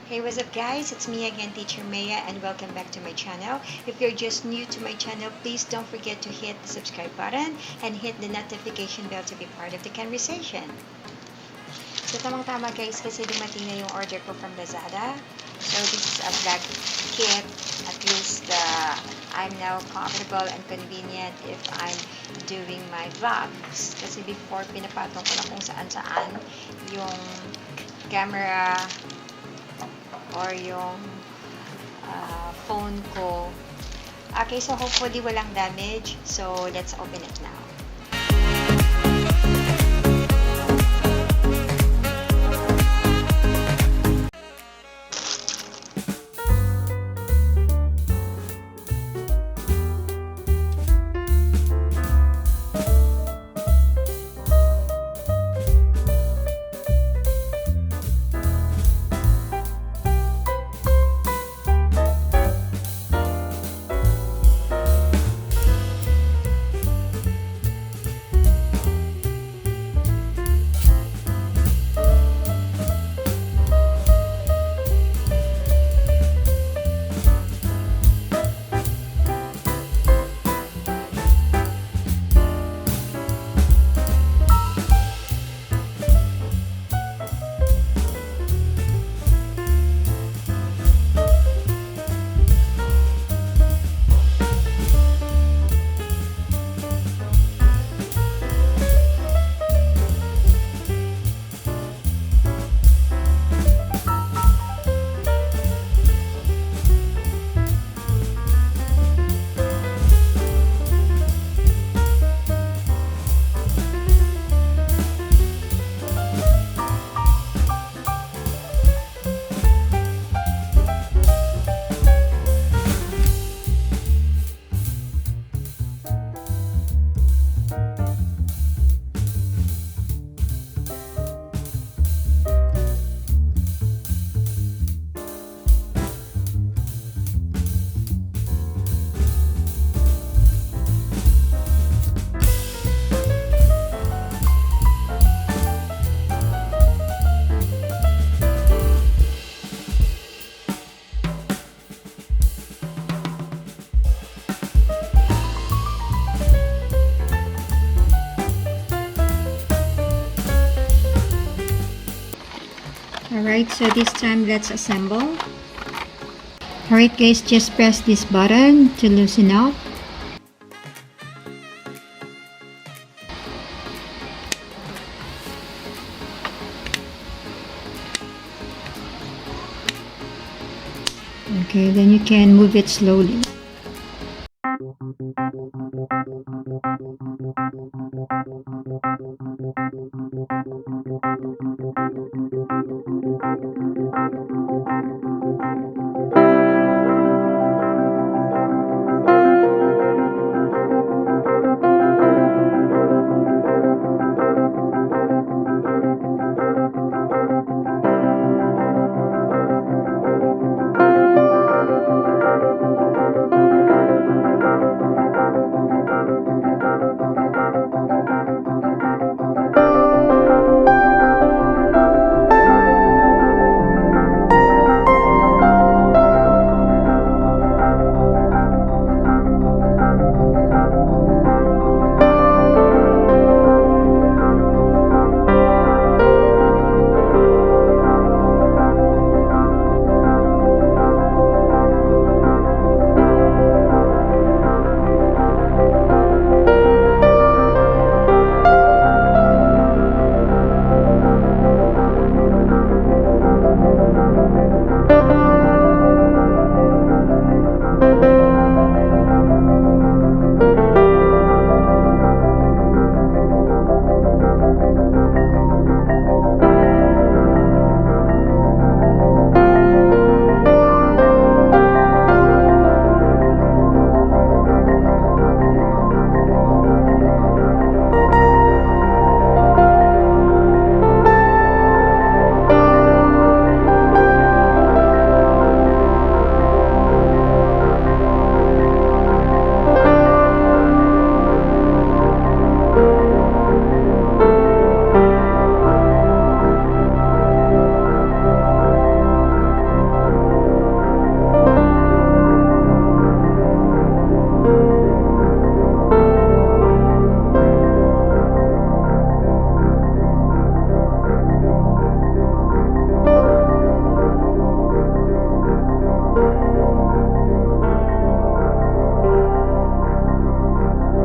Hey, what's up guys? It's me again, Teacher Mhea, and welcome back to my channel. If you're just new to my channel, please don't forget to hit the subscribe button and hit the notification bell to be part of the conversation. So tamang-tama guys kasi dumating na yung order ko from Lazada. So this is a vlog kit. At least I'm now comfortable and convenient if I'm doing my vlogs. Kasi before pinapatong ko na kung saan-saan yung camera or yung phone ko. Okay, so hopefully walang damage. So let's open it now. Alright, so this time let's assemble. Alright guys, just press this button to loosen up. Okay, then you can move it slowly.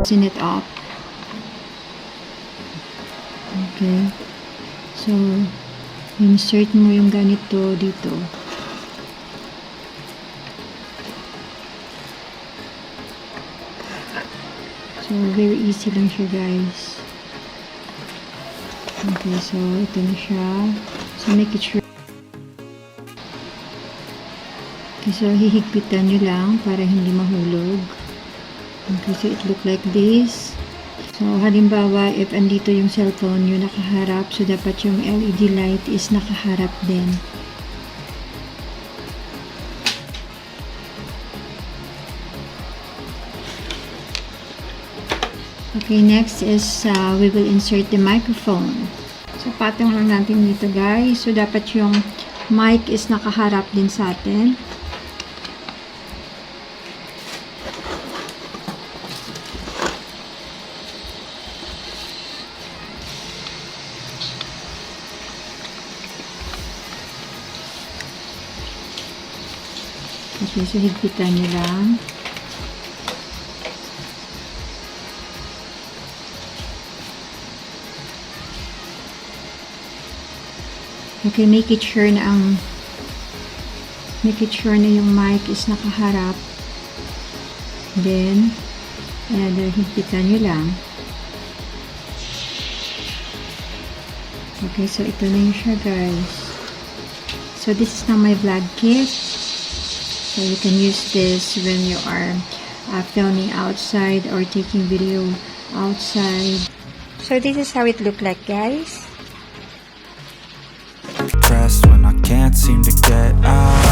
Loosen it up. Okay. So, insert mo yung ganito dito. So, very easy lang siya, guys. Okay, so, ito na siya. So, make it sure. Okay, so, hihigpitan nyo lang para hindi mahulog. Okay, so, it look like this. So, halimbawa, if andito yung cellphone nyo nakaharap, so, dapat yung LED light is nakaharap din. Okay, next is we will insert the microphone. So, patong lang natin dito, guys. So, dapat yung mic is nakaharap din sa atin. Okay, so higpitan nyo lang. Okay, make it sure na yung mic is nakaharap. Then, higpitan nyo lang. Okay, so ito na yun siya, guys. So, this is now my vlog kit. So, you can use this when you are filming outside or taking video outside. So, this is how it look like, guys. When I can't seem to get out